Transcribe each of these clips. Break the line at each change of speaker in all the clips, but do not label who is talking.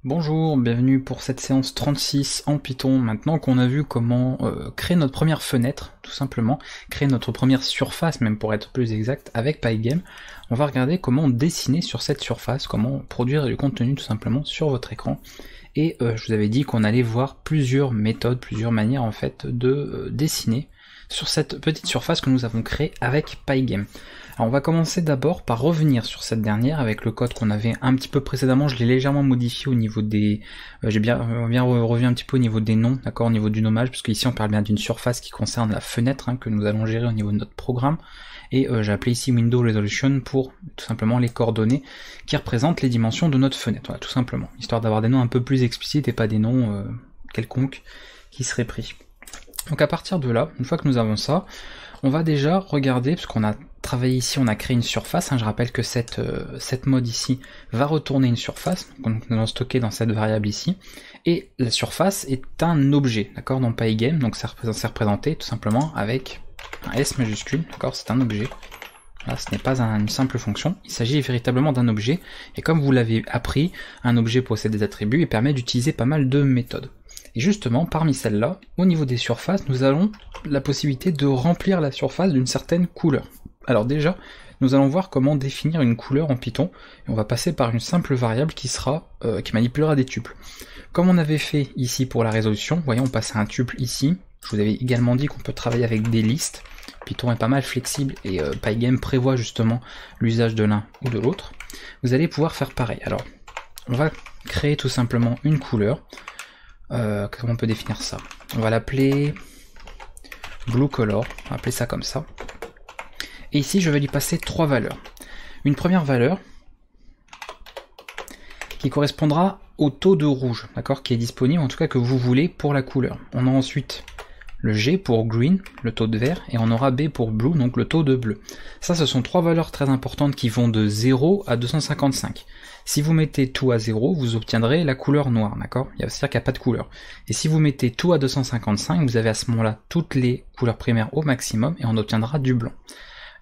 Bonjour, bienvenue pour cette séance 36 en Python. Maintenant qu'on a vu comment créer notre première fenêtre, tout simplement, créer notre première surface, même pour être plus exact, avec Pygame, on va regarder comment dessiner sur cette surface, comment produire du contenu tout simplement sur votre écran. Et je vous avais dit qu'on allait voir plusieurs méthodes, plusieurs manières en fait de dessiner sur cette petite surface que nous avons créée avec Pygame. Alors on va commencer d'abord par revenir sur cette dernière avec le code qu'on avait un petit peu précédemment. Je l'ai légèrement modifié au niveau des... j'ai bien revu un petit peu au niveau des noms, d'accord, au niveau du nommage, parce qu'ici on parle bien d'une surface qui concerne la fenêtre que nous allons gérer au niveau de notre programme. Et j'ai appelé ici Window Resolution pour tout simplement les coordonnées qui représentent les dimensions de notre fenêtre, voilà, tout simplement, histoire d'avoir des noms un peu plus explicites et pas des noms quelconques qui seraient pris. Donc à partir de là, une fois que nous avons ça, on va déjà regarder, parce qu'on a travaillé ici, on a créé une surface, je rappelle que cette mode ici va retourner une surface, donc nous allons stocker dans cette variable ici, et la surface est un objet, d'accord, dans Pygame, donc c'est représenté tout simplement avec un S majuscule, d'accord, c'est un objet. Là, ce n'est pas une simple fonction, il s'agit véritablement d'un objet, et comme vous l'avez appris, un objet possède des attributs et permet d'utiliser pas mal de méthodes. Et justement, parmi celles-là, au niveau des surfaces, nous avons la possibilité de remplir la surface d'une certaine couleur. Alors déjà, nous allons voir comment définir une couleur en Python, et on va passer par une simple variable qui manipulera des tuples. Comme on avait fait ici pour la résolution, vous voyez, on passe à un tuple ici. Je vous avais également dit qu'on peut travailler avec des listes. Python est pas mal flexible et Pygame prévoit justement l'usage de l'un ou de l'autre. Vous allez pouvoir faire pareil. Alors, on va créer tout simplement une couleur. Comment on peut définir ça? On va l'appeler Blue Color, on va appeler ça comme ça. Et ici, je vais lui passer trois valeurs. Une première valeur qui correspondra au taux de rouge, d'accord, qui est disponible, en tout cas que vous voulez pour la couleur. On a ensuite le G pour green, le taux de vert, et on aura B pour blue, donc le taux de bleu. Ça, ce sont trois valeurs très importantes qui vont de 0 à 255. Si vous mettez tout à 0, vous obtiendrez la couleur noire, d'accord? C'est-à-dire qu'il n'y a pas de couleur. Et si vous mettez tout à 255, vous avez à ce moment-là toutes les couleurs primaires au maximum, et on obtiendra du blanc.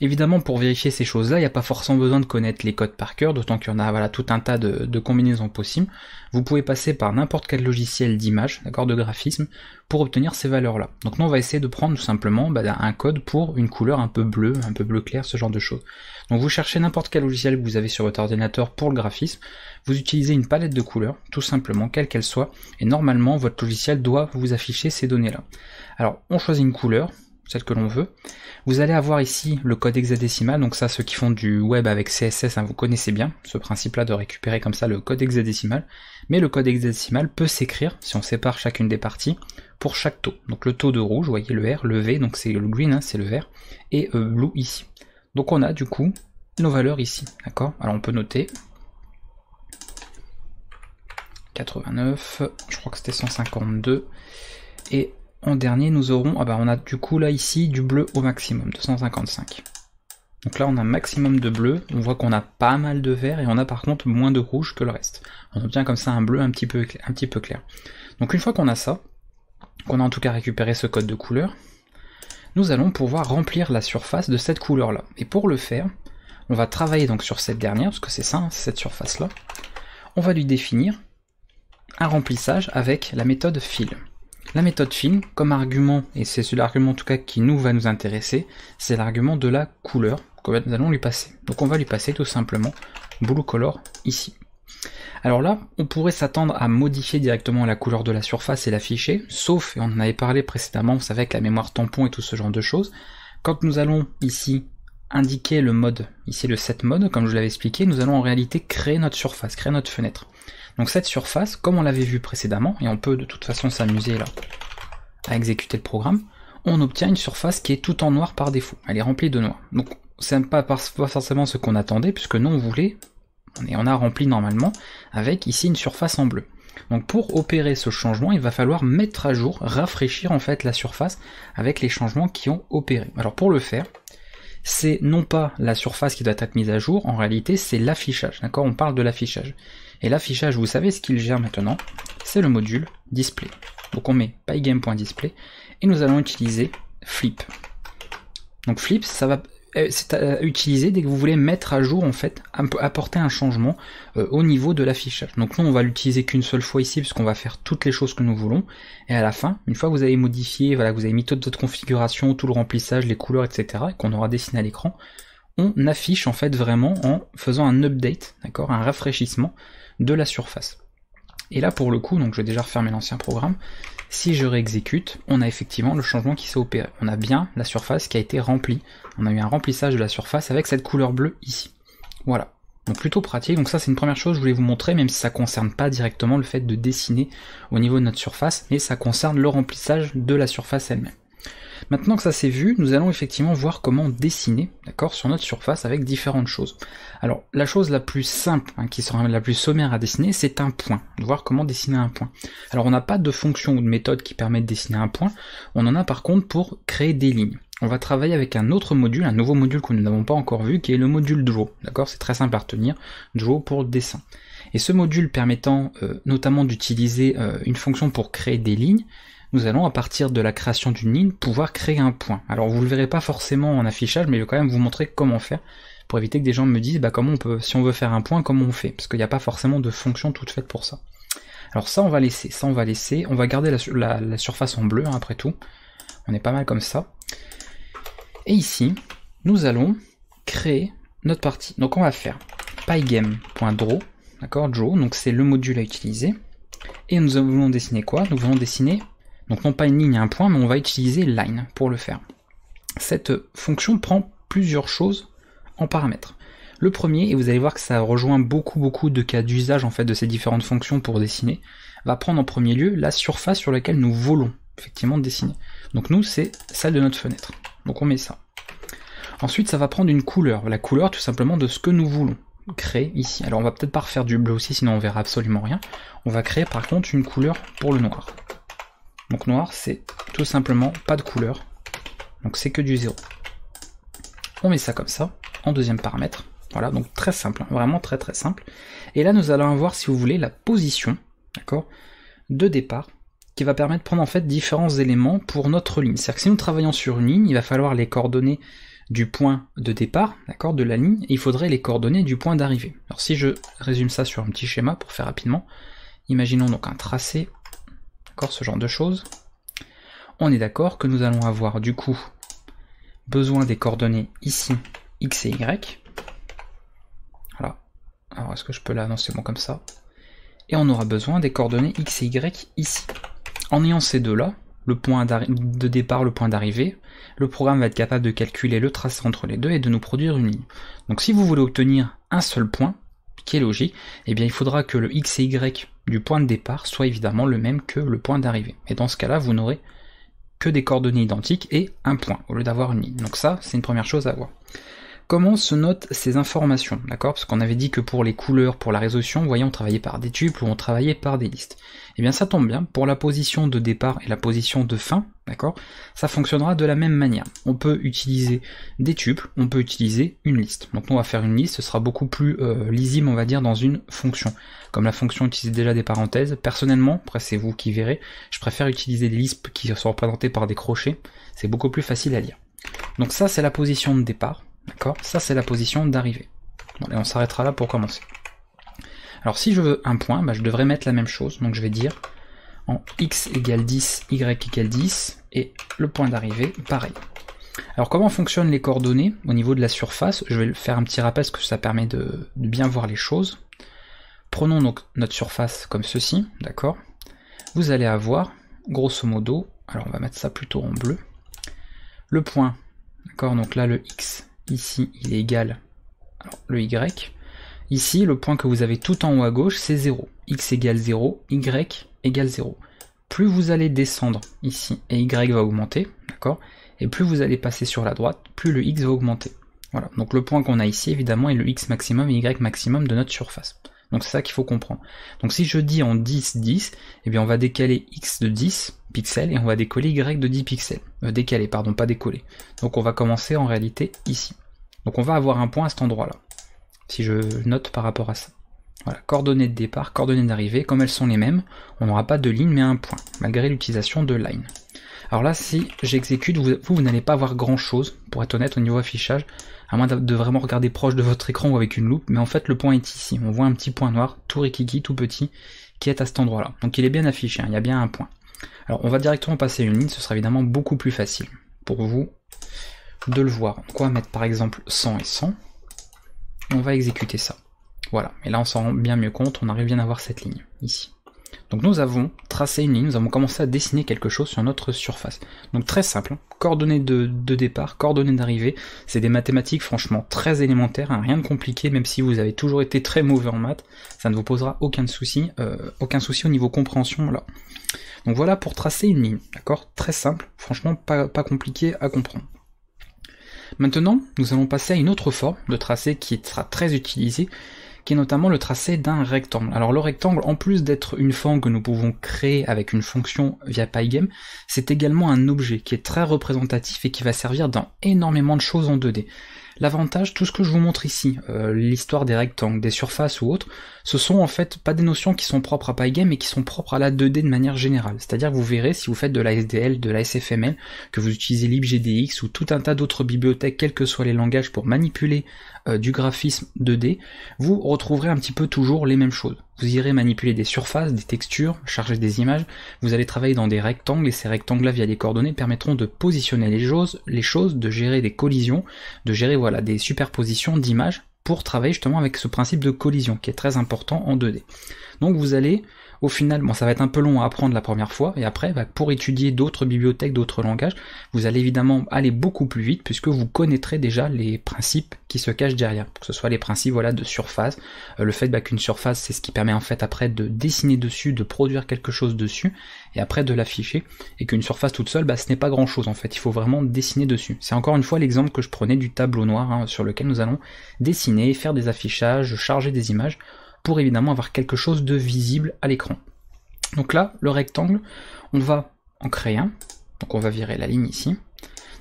Évidemment, pour vérifier ces choses-là, il n'y a pas forcément besoin de connaître les codes par cœur, d'autant qu'il y en a tout un tas de combinaisons possibles. Vous pouvez passer par n'importe quel logiciel d'image, d'accord, de graphisme, pour obtenir ces valeurs-là. Donc nous, on va essayer de prendre tout simplement un code pour une couleur un peu bleu clair, ce genre de choses. Donc vous cherchez n'importe quel logiciel que vous avez sur votre ordinateur pour le graphisme, vous utilisez une palette de couleurs, tout simplement, quelle qu'elle soit, et normalement, votre logiciel doit vous afficher ces données-là. Alors, on choisit une couleur, celle que l'on veut. Vous allez avoir ici le code hexadécimal, donc ça, ceux qui font du web avec CSS, vous connaissez bien ce principe-là de récupérer comme ça le code hexadécimal, mais le code hexadécimal peut s'écrire, si on sépare chacune des parties, pour chaque taux. Donc le taux de rouge, vous voyez le R, le V, donc c'est le green, c'est le vert, et blue ici. Donc on a du coup nos valeurs ici, d'accord? Alors on peut noter 89, je crois que c'était 152, et en dernier, nous aurons, on a du coup là ici du bleu au maximum, 255. Donc là on a un maximum de bleu, on voit qu'on a pas mal de vert et on a par contre moins de rouge que le reste. On obtient comme ça un bleu un petit peu clair. Donc une fois qu'on a ça, qu'on a en tout cas récupéré ce code de couleur, nous allons pouvoir remplir la surface de cette couleur là. Et pour le faire, on va travailler donc sur cette dernière, parce que c'est ça, c'est cette surface là. On va lui définir un remplissage avec la méthode fill. La méthode fill, comme argument, et c'est l'argument en tout cas qui va nous intéresser, c'est l'argument de la couleur que nous allons lui passer. Donc on va lui passer tout simplement blue color ici. Alors là, on pourrait s'attendre à modifier directement la couleur de la surface et l'afficher, sauf, et on en avait parlé précédemment, vous savez, avec la mémoire tampon et tout ce genre de choses, quand nous allons ici indiquer le mode, ici le set mode, comme je l'avais expliqué, nous allons en réalité créer notre surface, créer notre fenêtre. Donc cette surface, comme on l'avait vu précédemment, et on peut de toute façon s'amuser là à exécuter le programme, on obtient une surface qui est tout en noir par défaut, elle est remplie de noir. Donc c'est pas forcément ce qu'on attendait, puisque nous on a rempli normalement avec ici une surface en bleu. Donc pour opérer ce changement, il va falloir mettre à jour, rafraîchir en fait la surface avec les changements qui ont opéré. Alors pour le faire, c'est non pas la surface qui doit être mise à jour, en réalité c'est l'affichage, d'accord? On parle de l'affichage. Et l'affichage, vous savez ce qu'il gère maintenant, c'est le module display. Donc on met pygame.display et nous allons utiliser flip. Donc flip, ça va c'est à utiliser dès que vous voulez mettre à jour, en fait, apporter un changement au niveau de l'affichage. Donc nous, on va l'utiliser qu'une seule fois ici, puisqu'on va faire toutes les choses que nous voulons. Et à la fin, une fois que vous avez modifié, voilà, vous avez mis toute votre configuration, tout le remplissage, les couleurs, etc., et qu'on aura dessiné à l'écran, on affiche en fait vraiment en faisant un update, d'accord, un rafraîchissement de la surface. Et là, pour le coup, donc je vais déjà refermer l'ancien programme. Si je réexécute, on a effectivement le changement qui s'est opéré. On a bien la surface qui a été remplie. On a eu un remplissage de la surface avec cette couleur bleue ici. Voilà. Donc plutôt pratique. Donc ça, c'est une première chose que je voulais vous montrer, même si ça ne concerne pas directement le fait de dessiner au niveau de notre surface, mais ça concerne le remplissage de la surface elle-même. Maintenant que ça c'est vu, nous allons effectivement voir comment dessiner, d'accord, sur notre surface avec différentes choses. Alors, la chose la plus simple, qui sera la plus sommaire à dessiner, c'est un point. Voir comment dessiner un point. Alors, on n'a pas de fonction ou de méthode qui permet de dessiner un point. On en a par contre pour créer des lignes. On va travailler avec un autre module, un nouveau module que nous n'avons pas encore vu, qui est le module Draw. D'accord, c'est très simple à retenir. Draw pour le dessin. Et ce module permettant notamment d'utiliser une fonction pour créer des lignes, nous allons, à partir de la création d'une ligne, pouvoir créer un point. Alors vous ne le verrez pas forcément en affichage, mais je vais quand même vous montrer comment faire, pour éviter que des gens me disent comment on peut, si on veut faire un point, comment on fait, parce qu'il n'y a pas forcément de fonction toute faite pour ça. Alors ça on va laisser, on va garder la surface en bleu, après tout, on est pas mal comme ça. Et ici, nous allons créer notre partie. Donc on va faire pygame.draw, d'accord, draw, donc c'est le module à utiliser, et nous voulons dessiner quoi? Nous voulons dessiner donc non pas une ligne et un point, mais on va utiliser line pour le faire. Cette fonction prend plusieurs choses en paramètres. Le premier, et vous allez voir que ça rejoint beaucoup de cas d'usage en fait de ces différentes fonctions pour dessiner, va prendre en premier lieu la surface sur laquelle nous voulons effectivement dessiner. Donc nous, c'est celle de notre fenêtre. Donc on met ça. Ensuite, ça va prendre une couleur. La couleur tout simplement de ce que nous voulons créer ici. Alors on va peut-être pas refaire du bleu aussi, sinon on verra absolument rien. On va créer par contre une couleur pour le noir. Donc noir, c'est tout simplement pas de couleur, donc c'est que du 0. On met ça comme ça, en deuxième paramètre, voilà, donc très simple, vraiment très simple. Et là nous allons avoir, si vous voulez, la position, d'accord, de départ, qui va permettre de prendre en fait différents éléments pour notre ligne. C'est-à-dire que si nous travaillons sur une ligne, il va falloir les coordonnées du point de départ, d'accord, de la ligne, et il faudrait les coordonnées du point d'arrivée. Alors si je résume ça sur un petit schéma pour faire rapidement, imaginons donc un tracé, ce genre de choses, on est d'accord que nous allons avoir du coup besoin des coordonnées ici, x et y. Voilà. Alors est-ce que je peux l'annoncer bon comme ça? Et on aura besoin des coordonnées x et y ici. En ayant ces deux-là, le point de départ, le point d'arrivée, le programme va être capable de calculer le tracé entre les deux et de nous produire une ligne. Donc si vous voulez obtenir un seul point, qui est logique, eh bien il faudra que le x et y du point de départ soit évidemment le même que le point d'arrivée. Et dans ce cas-là, vous n'aurez que des coordonnées identiques et un point, au lieu d'avoir une ligne. Donc ça, c'est une première chose à voir. Comment se notent ces informations, d'accord? Parce qu'on avait dit que pour les couleurs, pour la résolution, vous voyez, on travaillait par des tuples ou on travaillait par des listes. Et bien ça tombe bien, pour la position de départ et la position de fin, d'accord, ça fonctionnera de la même manière. On peut utiliser des tuples, on peut utiliser une liste. Donc nous on va faire une liste, ce sera beaucoup plus lisible, on va dire, dans une fonction. Comme la fonction utilise déjà des parenthèses, personnellement, après c'est vous qui verrez, je préfère utiliser des listes qui sont représentées par des crochets, c'est beaucoup plus facile à lire. Donc ça c'est la position de départ. D'accord, ça c'est la position d'arrivée. Bon, et on s'arrêtera là pour commencer. Alors si je veux un point, je devrais mettre la même chose. Donc je vais dire en x égale 10, y égale 10, et le point d'arrivée, pareil. Alors comment fonctionnent les coordonnées au niveau de la surface? Je vais faire un petit rappel parce que ça permet de bien voir les choses. Prenons donc notre surface comme ceci, d'accord? Vous allez avoir, grosso modo, alors on va mettre ça plutôt en bleu, le point, d'accord, donc là le x, ici il est égal, alors le y, ici le point que vous avez tout en haut à gauche c'est 0, x égale 0, y égale 0. Plus vous allez descendre ici et y va augmenter, d'accord, et plus vous allez passer sur la droite, plus le x va augmenter. Voilà, donc le point qu'on a ici évidemment est le x maximum et y maximum de notre surface. Donc c'est ça qu'il faut comprendre. Donc si je dis en 10, 10, eh bien on va décaler x de 10 pixels et on va décoller y de 10 pixels. Décaler, pardon, pas décoller. Donc on va commencer en réalité ici. Donc on va avoir un point à cet endroit-là, si je note par rapport à ça. Voilà, coordonnées de départ, coordonnées d'arrivée, comme elles sont les mêmes, on n'aura pas de ligne mais un point, malgré l'utilisation de line. Alors là, si j'exécute, vous n'allez pas voir grand chose, pour être honnête, au niveau affichage, à moins de vraiment regarder proche de votre écran ou avec une loupe, mais en fait le point est ici. On voit un petit point noir, tout rikiki, tout petit, qui est à cet endroit-là. Donc il est bien affiché, hein, il y a bien un point. Alors on va directement passer une ligne, ce sera évidemment beaucoup plus facile pour vous de le voir. Donc on va mettre par exemple 100 et 100, et on va exécuter ça. Voilà, et là on s'en rend bien mieux compte, on arrive bien à voir cette ligne, ici. Donc nous avons tracé une ligne, nous avons commencé à dessiner quelque chose sur notre surface. Donc très simple, coordonnées de départ, coordonnées d'arrivée, c'est des mathématiques franchement très élémentaires, hein, rien de compliqué, même si vous avez toujours été très mauvais en maths, ça ne vous posera aucun souci au niveau compréhension là. Donc voilà pour tracer une ligne, d'accord? Très simple, franchement pas compliqué à comprendre. Maintenant, nous allons passer à une autre forme de tracé qui sera très utilisée, qui est notamment le tracé d'un rectangle. Alors le rectangle, en plus d'être une forme que nous pouvons créer avec une fonction via Pygame, c'est également un objet qui est très représentatif et qui va servir dans énormément de choses en 2D. L'avantage, tout ce que je vous montre ici, l'histoire des rectangles, des surfaces ou autres, ce sont en fait pas des notions qui sont propres à Pygame, mais qui sont propres à la 2D de manière générale. C'est-à-dire que vous verrez, si vous faites de la SDL, de la SFML, que vous utilisez libgdx ou tout un tas d'autres bibliothèques, quels que soient les langages, pour manipuler du graphisme 2D, vous retrouverez un petit peu toujours les mêmes choses. Vous irez manipuler des surfaces, des textures, charger des images, vous allez travailler dans des rectangles, et ces rectangles-là, via les coordonnées, permettront de positionner les choses, de gérer des collisions, de gérer voilà, des superpositions d'images, pour travailler justement avec ce principe de collision, qui est très important en 2D. Donc vous allez, au final, bon ça va être un peu long à apprendre la première fois, et après, pour étudier d'autres bibliothèques, d'autres langages, vous allez évidemment aller beaucoup plus vite, puisque vous connaîtrez déjà les principes qui se cachent derrière, que ce soit les principes voilà, de surface, le fait qu'une surface, c'est ce qui permet en fait après de dessiner dessus, de produire quelque chose dessus, et après de l'afficher, et qu'une surface toute seule, ce n'est pas grand chose en fait, il faut vraiment dessiner dessus. C'est encore une fois l'exemple que je prenais du tableau noir, hein, sur lequel nous allons dessiner, faire des affichages, charger des images, pour évidemment avoir quelque chose de visible à l'écran. Donc là, le rectangle, on va en créer un, donc on va virer la ligne ici,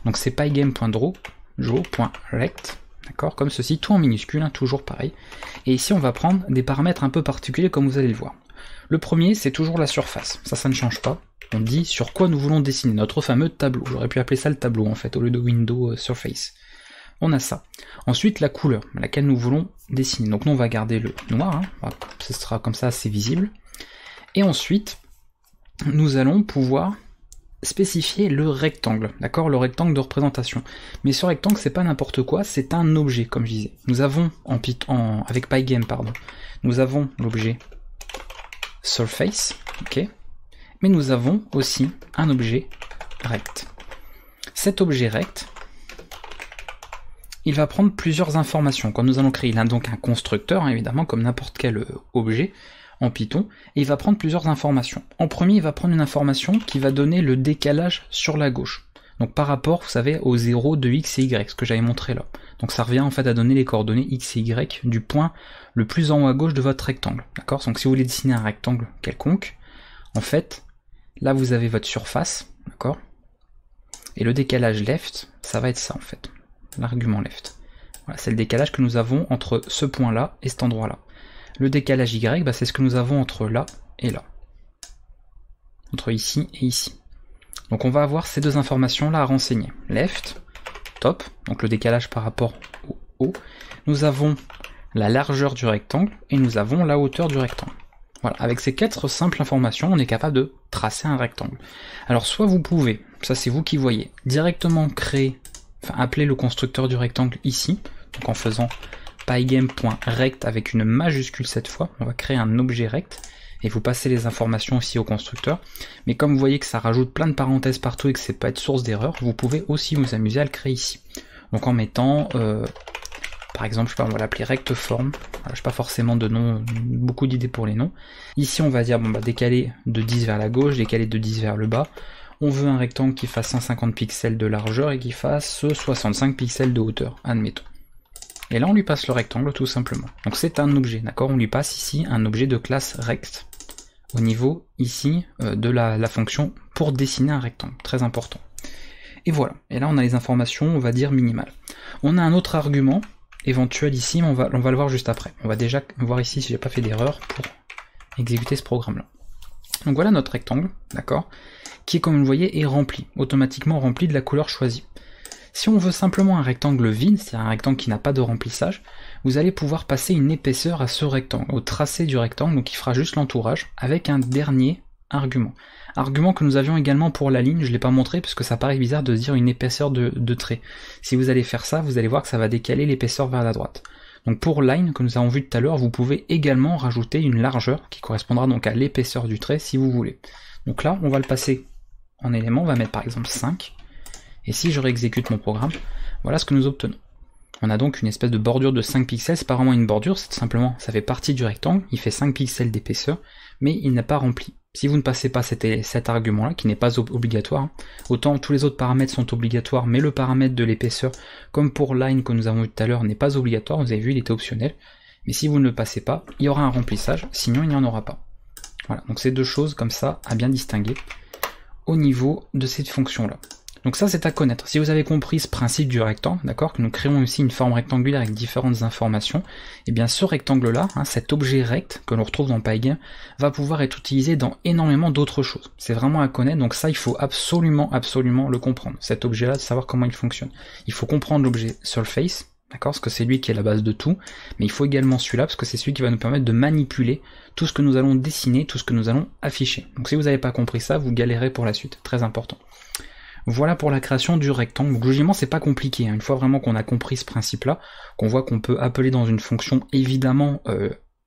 donc c'est pygame.draw.rect, d'accord, comme ceci, tout en minuscule, hein, toujours pareil, et ici on va prendre des paramètres un peu particuliers comme vous allez le voir. Le premier, c'est toujours la surface, ça ne change pas, on dit sur quoi nous voulons dessiner, notre fameux tableau, j'aurais pu appeler ça le tableau en fait, au lieu de window surface. On a ça. Ensuite, la couleur, laquelle nous voulons dessiner. Donc nous, on va garder le noir, hein. Voilà, ce sera comme ça assez visible. Et ensuite, nous allons pouvoir spécifier le rectangle, d'accord, le rectangle de représentation. Mais ce rectangle, c'est pas n'importe quoi, c'est un objet, comme je disais. Nous avons, avec Pygame, nous avons l'objet surface, ok, mais nous avons aussi un objet rect. Cet objet rect, il va prendre plusieurs informations. Quand nous allons créer, il a donc un constructeur, hein, évidemment, comme n'importe quel objet en Python, et il va prendre plusieurs informations. En premier, il va prendre une information qui va donner le décalage sur la gauche. Donc par rapport, vous savez, aux 0 de x et y, ce que j'avais montré là. Donc ça revient en fait à donner les coordonnées x et y du point le plus en haut à gauche de votre rectangle. D'accord ? Donc si vous voulez dessiner un rectangle quelconque, en fait, là vous avez votre surface, d'accord ? Et le décalage left, ça va être ça en fait. L'argument left. Voilà, c'est le décalage que nous avons entre ce point-là et cet endroit-là. Le décalage y, c'est ce que nous avons entre là et là. Entre ici et ici. Donc on va avoir ces deux informations-là à renseigner. Left, top, donc le décalage par rapport au haut. Nous avons la largeur du rectangle et nous avons la hauteur du rectangle. Voilà, avec ces 4 simples informations, on est capable de tracer un rectangle. Alors soit vous pouvez, ça c'est vous qui voyez, directement appeler le constructeur du rectangle ici, donc en faisant pygame.rect avec une majuscule cette fois, on va créer un objet rect, et vous passez les informations aussi au constructeur, mais comme vous voyez que ça rajoute plein de parenthèses partout et que c'est pas être source d'erreur, vous pouvez aussi vous amuser à le créer ici. Donc en mettant, par exemple, je sais pas, on va l'appeler rectform, voilà, je n'ai pas forcément de nom, beaucoup d'idées pour les noms. Ici on va dire, décaler de 10 vers la gauche, décaler de 10 vers le bas. On veut un rectangle qui fasse 150 pixels de largeur et qui fasse 65 pixels de hauteur, admettons. Et là on lui passe le rectangle tout simplement. Donc c'est un objet, d'accord? On lui passe ici un objet de classe rect au niveau ici de la fonction pour dessiner un rectangle, très important. Et voilà, et là on a les informations, on va dire minimales. On a un autre argument éventuel ici, mais on va le voir juste après. On va déjà voir ici si j'ai pas fait d'erreur pour exécuter ce programme-là. Donc voilà notre rectangle, d'accord, qui, comme vous le voyez, est rempli, automatiquement rempli de la couleur choisie. Si on veut simplement un rectangle vide, c'est-à-dire un rectangle qui n'a pas de remplissage, vous allez pouvoir passer une épaisseur à ce rectangle, au tracé du rectangle, donc il fera juste l'entourage, avec un dernier argument. Argument que nous avions également pour la ligne, je ne l'ai pas montré parce que ça paraît bizarre de dire une épaisseur de trait. Si vous allez faire ça, vous allez voir que ça va décaler l'épaisseur vers la droite. Donc pour line, que nous avons vu tout à l'heure, vous pouvez également rajouter une largeur qui correspondra donc à l'épaisseur du trait si vous voulez. Donc là, on va le passer en élément, on va mettre par exemple 5. Et si je réexécute mon programme, voilà ce que nous obtenons. On a donc une espèce de bordure de 5 pixels, c'est pas vraiment une bordure, c'est simplement, ça fait partie du rectangle, il fait 5 pixels d'épaisseur, mais il n'est pas rempli. Si vous ne passez pas cet argument-là, qui n'est pas obligatoire, autant tous les autres paramètres sont obligatoires, mais le paramètre de l'épaisseur, comme pour line que nous avons vu tout à l'heure, n'est pas obligatoire, vous avez vu, il était optionnel. Mais si vous ne le passez pas, il y aura un remplissage, sinon il n'y en aura pas. Voilà, donc c'est deux choses comme ça à bien distinguer au niveau de cette fonction-là. Donc ça c'est à connaître. Si vous avez compris ce principe du rectangle, d'accord, que nous créons ici une forme rectangulaire avec différentes informations, et bien ce rectangle-là, cet objet rect que l'on retrouve dans Pygame, va pouvoir être utilisé dans énormément d'autres choses. C'est vraiment à connaître, donc ça il faut absolument le comprendre. Cet objet-là, de savoir comment il fonctionne. Il faut comprendre l'objet surface, d'accord, parce que c'est lui qui est la base de tout, mais il faut également celui-là, parce que c'est celui qui va nous permettre de manipuler tout ce que nous allons dessiner, tout ce que nous allons afficher. Donc si vous n'avez pas compris ça, vous galérez pour la suite, très important. Voilà pour la création du rectangle. Donc logiquement c'est pas compliqué, une fois vraiment qu'on a compris ce principe-là, qu'on voit qu'on peut appeler dans une fonction, évidemment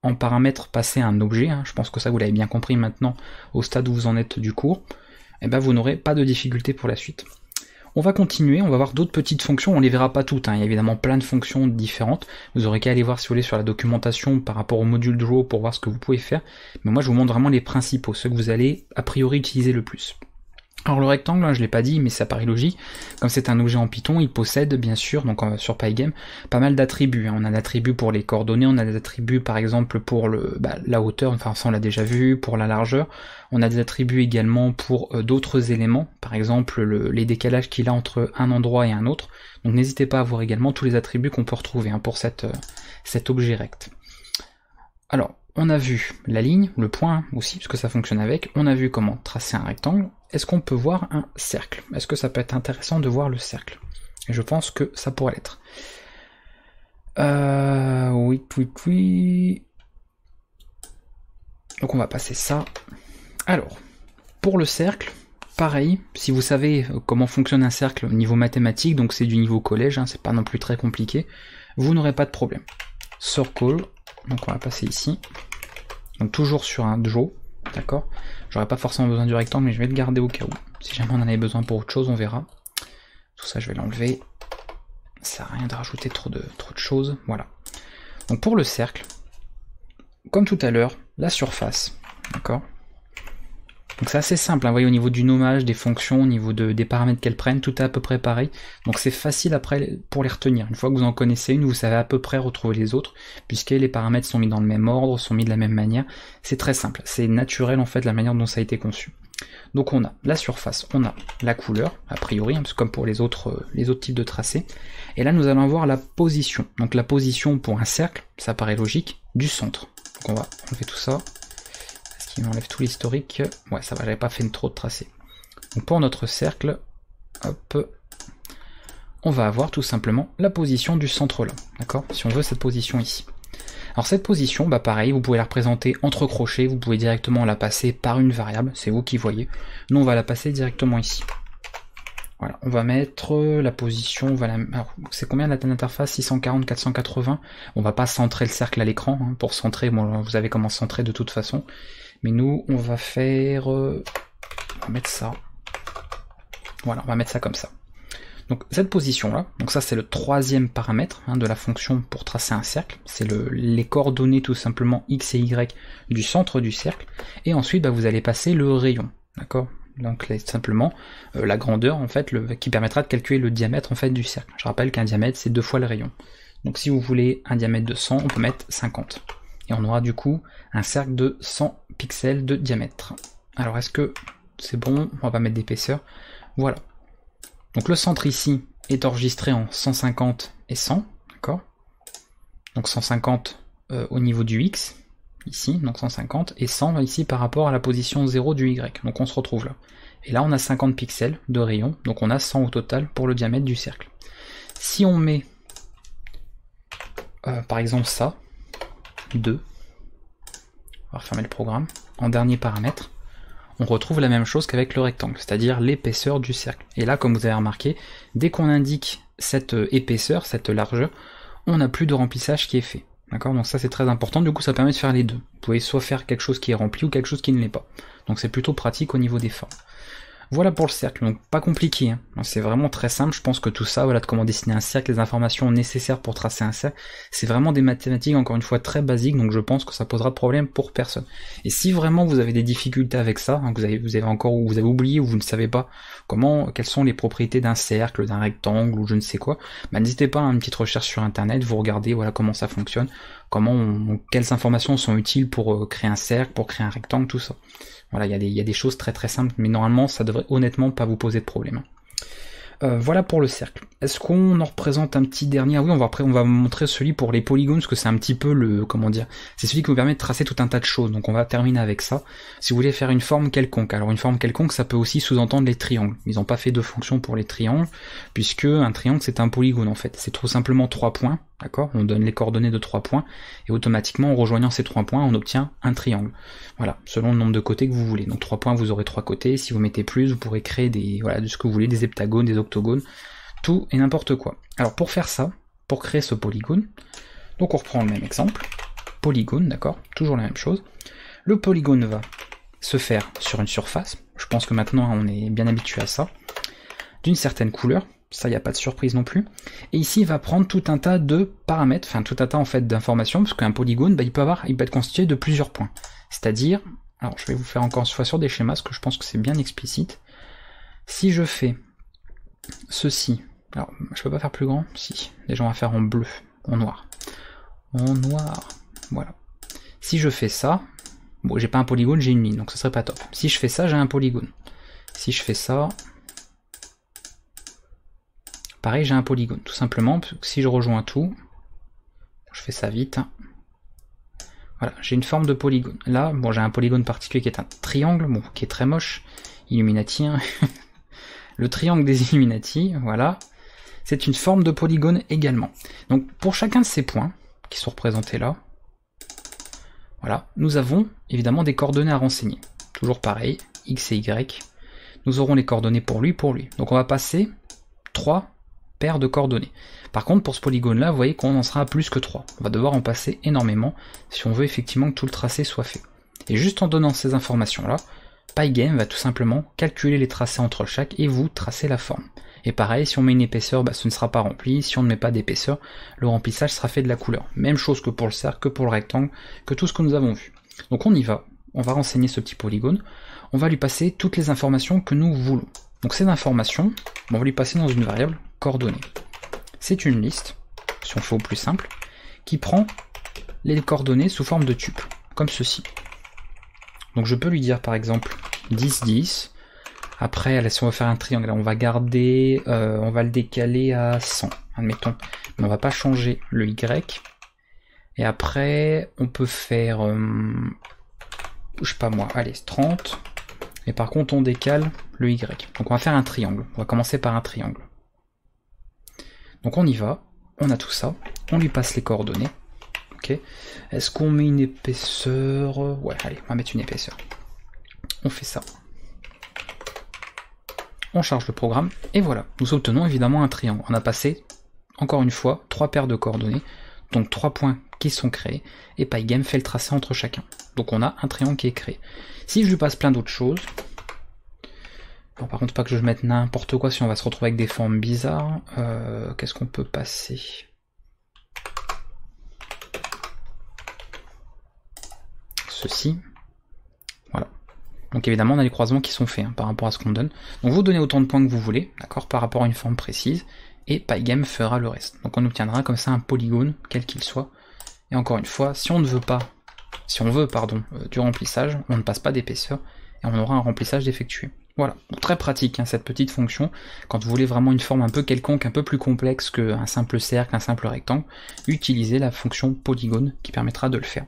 en paramètre passer un objet, je pense que ça vous l'avez bien compris maintenant au stade où vous en êtes du cours, et ben vous n'aurez pas de difficulté pour la suite. On va continuer, on va voir d'autres petites fonctions, on les verra pas toutes, il y a évidemment plein de fonctions différentes, vous aurez qu'à aller voir si vous voulez sur la documentation par rapport au module Draw pour voir ce que vous pouvez faire, mais moi je vous montre vraiment les principaux, ceux que vous allez a priori utiliser le plus. Alors le rectangle, je l'ai pas dit, mais ça paraît logique, comme c'est un objet en Python, il possède bien sûr, donc sur Pygame, pas mal d'attributs. On a l'attribut pour les coordonnées, on a des attributs par exemple pour la hauteur, enfin ça on l'a déjà vu, pour la largeur, on a des attributs également pour d'autres éléments, par exemple les décalages qu'il a entre un endroit et un autre, donc n'hésitez pas à voir également tous les attributs qu'on peut retrouver pour cet objet rect. Alors, on a vu la ligne, le point aussi, parce que ça fonctionne avec, on a vu comment tracer un rectangle. Est-ce qu'on peut voir un cercle? Est-ce que ça peut être intéressant de voir le cercle? Et je pense que ça pourrait l'être. Oui. Donc on va passer ça. Alors, pour le cercle, pareil, si vous savez comment fonctionne un cercle au niveau mathématique, donc c'est du niveau collège, c'est pas non plus très compliqué, vous n'aurez pas de problème. Circle, donc on va passer ici. Donc toujours sur un draw, d'accord. J'aurais pas forcément besoin du rectangle, mais je vais le garder au cas où. Si jamais on en avait besoin pour autre chose, on verra. Tout ça, je vais l'enlever. Ça sert à rien de rajouter trop de choses. Voilà. Donc pour le cercle, comme tout à l'heure, la surface, d'accord. Donc c'est assez simple, vous voyez, au niveau du nommage, des fonctions, au niveau des paramètres qu'elles prennent, tout est à peu près pareil. Donc c'est facile après pour les retenir. Une fois que vous en connaissez une, vous savez à peu près retrouver les autres, puisque les paramètres sont mis dans le même ordre, sont mis de la même manière. C'est très simple, c'est naturel en fait la manière dont ça a été conçu. Donc on a la surface, on a la couleur, a priori, parce que comme pour les autres types de tracés. Et là nous allons avoir la position. Donc la position pour un cercle, ça paraît logique, du centre. Donc on va enlever tout ça. Il m'enlève tout l'historique. Ouais, ça va, j'avais pas fait trop de tracés. Donc pour notre cercle, hop, on va avoir tout simplement la position du centre là, d'accord? Si on veut cette position ici. Alors cette position, pareil, vous pouvez la représenter entre crochets, vous pouvez directement la passer par une variable, c'est vous qui voyez. Nous on va la passer directement ici. Voilà, on va mettre la position, c'est combien l'interface? 640, 480. On va pas centrer le cercle à l'écran, pour centrer, bon, vous savez comment centrer de toute façon. Mais nous, on va faire... on va mettre ça. Voilà, on va mettre ça comme ça. Donc cette position-là, donc ça c'est le troisième paramètre de la fonction pour tracer un cercle. C'est les coordonnées tout simplement x et y du centre du cercle. Et ensuite, vous allez passer le rayon, d'accord? Donc simplement la grandeur en fait qui permettra de calculer le diamètre en fait du cercle. Je rappelle qu'un diamètre c'est 2 fois le rayon. Donc si vous voulez un diamètre de 100, on peut mettre 50. Et on aura du coup un cercle de 100 pixels de diamètre. Alors est-ce que c'est bon? On va pas mettre d'épaisseur. Voilà. Donc le centre ici est enregistré en 150 et 100, d'accord? Donc 150 au niveau du X, ici, donc 150, et 100 ici par rapport à la position 0 du Y. Donc on se retrouve là. Et là on a 50 pixels de rayon, donc on a 100 au total pour le diamètre du cercle. Si on met par exemple ça, 2, on va refermer le programme, en dernier paramètre, on retrouve la même chose qu'avec le rectangle, c'est-à-dire l'épaisseur du cercle. Et là, comme vous avez remarqué, dès qu'on indique cette épaisseur, cette largeur, on n'a plus de remplissage qui est fait. D'accord? Donc ça c'est très important, du coup ça permet de faire les deux. Vous pouvez soit faire quelque chose qui est rempli ou quelque chose qui ne l'est pas. Donc c'est plutôt pratique au niveau des formes. Voilà pour le cercle, donc pas compliqué, hein. C'est vraiment très simple, je pense que tout ça, voilà, de comment dessiner un cercle, les informations nécessaires pour tracer un cercle, c'est vraiment des mathématiques, encore une fois, très basiques, donc je pense que ça posera de problème pour personne. Et si vraiment vous avez des difficultés avec ça, hein, que vous avez oublié ou vous ne savez pas quelles sont les propriétés d'un cercle, d'un rectangle ou je ne sais quoi, bah, n'hésitez pas à une petite recherche sur internet, vous regardez voilà comment ça fonctionne, quelles informations sont utiles pour créer un cercle, pour créer un rectangle, tout ça. Voilà, il y a des choses très très simples, mais normalement ça devrait honnêtement pas vous poser de problème. Voilà pour le cercle. Est-ce qu'on en représente un petit dernier? Ah oui, on va montrer celui pour les polygones, parce que c'est un petit peu c'est celui qui vous permet de tracer tout un tas de choses, donc on va terminer avec ça. Si vous voulez faire une forme quelconque, alors une forme quelconque, ça peut aussi sous-entendre les triangles. Ils n'ont pas fait de fonction pour les triangles, puisque un triangle c'est un polygone en fait. C'est tout simplement 3 points, d'accord? On donne les coordonnées de 3 points, et automatiquement en rejoignant ces 3 points, on obtient un triangle. Voilà, selon le nombre de côtés que vous voulez. Donc 3 points, vous aurez 3 côtés. Si vous mettez plus, vous pourrez créer de ce que vous voulez, des heptagones, des octogones, tout et n'importe quoi. Alors pour faire ça, pour créer ce polygone, donc on reprend le même exemple, polygone, d'accord, toujours la même chose. Le polygone va se faire sur une surface, je pense que maintenant on est bien habitué à ça, d'une certaine couleur, ça il n'y a pas de surprise non plus, et ici il va prendre tout un tas de paramètres, enfin tout un tas en fait d'informations, parce qu'un polygone, bah, il peut être constitué de plusieurs points, c'est-à-dire, alors je vais vous faire encore une fois sur des schémas, parce que je pense que c'est bien explicite, si je fais ceci, alors je peux pas faire plus grand, si, déjà on va faire en bleu, en noir, voilà. Si je fais ça, bon j'ai pas un polygone, j'ai une ligne, donc ça serait pas top. Si je fais ça, j'ai un polygone. Si je fais ça, pareil j'ai un polygone, tout simplement, parce que si je rejoins tout, je fais ça vite, hein. Voilà, j'ai une forme de polygone. Là, bon j'ai un polygone particulier qui est un triangle, bon, qui est très moche, Illuminati, hein. Le triangle des Illuminati, voilà, c'est une forme de polygone également. Donc pour chacun de ces points, qui sont représentés là, voilà, nous avons évidemment des coordonnées à renseigner. Toujours pareil, X et Y, nous aurons les coordonnées pour lui. Donc on va passer 3 paires de coordonnées. Par contre pour ce polygone là, vous voyez qu'on en sera à plus que 3. On va devoir en passer énormément si on veut effectivement que tout le tracé soit fait. Et juste en donnant ces informations là, Pygame va tout simplement calculer les tracés entre chaque et vous tracer la forme. Et pareil, si on met une épaisseur, bah, ce ne sera pas rempli. Si on ne met pas d'épaisseur, le remplissage sera fait de la couleur. Même chose que pour le cercle, que pour le rectangle, que tout ce que nous avons vu. Donc on y va, on va renseigner ce petit polygone, on va lui passer toutes les informations que nous voulons. Donc ces informations, on va lui passer dans une variable coordonnées. C'est une liste, si on fait au plus simple, qui prend les coordonnées sous forme de tuples, comme ceci. Donc je peux lui dire par exemple 10, 10. Après, là, si on veut faire un triangle, là, on va garder, on va le décaler à 100, admettons. Mais on va pas changer le Y. Et après, on peut faire, je sais pas moi, allez, 30. Et par contre, on décale le Y. Donc on va faire un triangle. On va commencer par un triangle. Donc on y va, on a tout ça, on lui passe les coordonnées. Ok. Est-ce qu'on met une épaisseur? Ouais, allez, on va mettre une épaisseur. On fait ça. On charge le programme, et voilà. Nous obtenons évidemment un triangle. On a passé, encore une fois, 3 paires de coordonnées, donc 3 points qui sont créés, et Pygame fait le tracé entre chacun. Donc on a un triangle qui est créé. Si je lui passe plein d'autres choses, bon, par contre pas que je mette n'importe quoi si on va se retrouver avec des formes bizarres, qu'est-ce qu'on peut passer? Ceci, voilà. Donc évidemment on a les croisements qui sont faits par rapport à ce qu'on donne. Donc vous donnez autant de points que vous voulez, d'accord, par rapport à une forme précise, et Pygame fera le reste. Donc on obtiendra comme ça un polygone, quel qu'il soit. Et encore une fois, si on ne veut pas si on veut, pardon, du remplissage, on ne passe pas d'épaisseur et on aura un remplissage d'effectué. Voilà, donc, très pratique hein, cette petite fonction, quand vous voulez vraiment une forme un peu quelconque, un peu plus complexe qu'un simple cercle, un simple rectangle, utilisez la fonction polygone qui permettra de le faire.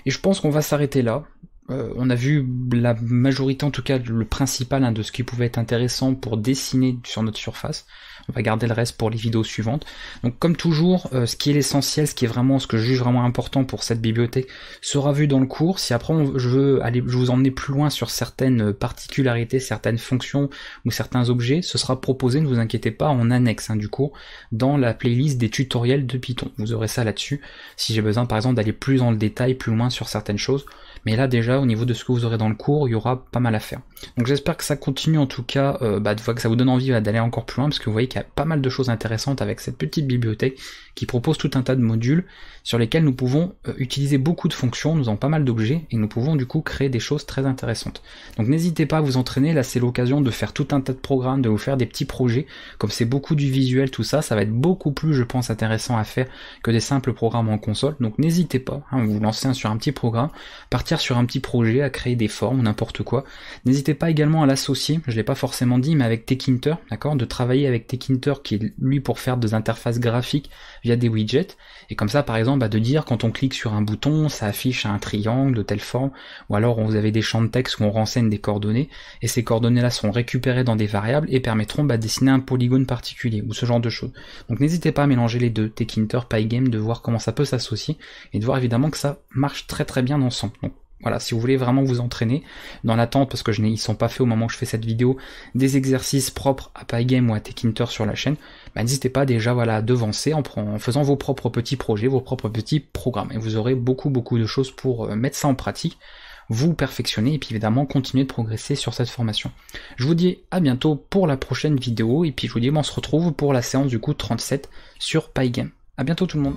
Et je pense qu'on va s'arrêter là. On a vu la majorité, en tout cas le principal hein, de ce qui pouvait être intéressant pour dessiner sur notre surface. On va garder le reste pour les vidéos suivantes. Donc comme toujours, ce qui est l'essentiel, ce qui est vraiment ce que je juge vraiment important pour cette bibliothèque sera vu dans le cours. Si après je veux vous emmener plus loin sur certaines particularités, certaines fonctions ou certains objets, ce sera proposé, ne vous inquiétez pas, en annexe hein, du cours, dans la playlist des tutoriels de Python. Vous aurez ça là-dessus, si j'ai besoin par exemple d'aller plus dans le détail, plus loin sur certaines choses. Mais là déjà, au niveau de ce que vous aurez dans le cours, il y aura pas mal à faire. Donc j'espère que ça continue en tout cas, que ça vous donne envie d'aller encore plus loin, parce que vous voyez qu'il y a pas mal de choses intéressantes avec cette petite bibliothèque qui propose tout un tas de modules sur lesquels nous pouvons utiliser beaucoup de fonctions, nous avons pas mal d'objets, et nous pouvons du coup créer des choses très intéressantes. Donc n'hésitez pas à vous entraîner, là c'est l'occasion de faire tout un tas de programmes, de vous faire des petits projets, comme c'est beaucoup du visuel, tout ça, ça va être beaucoup plus, je pense, intéressant à faire que des simples programmes en console, donc n'hésitez pas, hein, vous lancez sur un petit programme, partir sur un petit projet, à créer des formes ou n'importe quoi. N'hésitez pas également à l'associer, je l'ai pas forcément dit, mais avec Tkinter, d'accord, de travailler avec Tkinter qui est lui pour faire des interfaces graphiques via des widgets, et comme ça par exemple de dire quand on clique sur un bouton, ça affiche un triangle de telle forme, ou alors vous avez des champs de texte où on renseigne des coordonnées, et ces coordonnées là seront récupérées dans des variables et permettront de dessiner un polygone particulier, ou ce genre de choses. Donc n'hésitez pas à mélanger les deux, Tkinter, Pygame, de voir comment ça peut s'associer, et de voir évidemment que ça marche très très bien ensemble. Donc voilà, si vous voulez vraiment vous entraîner, dans l'attente, parce que ils sont pas faits au moment où je fais cette vidéo, des exercices propres à Pygame ou à Tkinter sur la chaîne, n'hésitez pas déjà à devancer en faisant vos propres petits projets, vos propres petits programmes, et vous aurez beaucoup de choses pour mettre ça en pratique, vous perfectionner et puis évidemment continuer de progresser sur cette formation. Je vous dis à bientôt pour la prochaine vidéo, et puis je vous dis on se retrouve pour la séance du coup 37 sur Pygame. À bientôt tout le monde.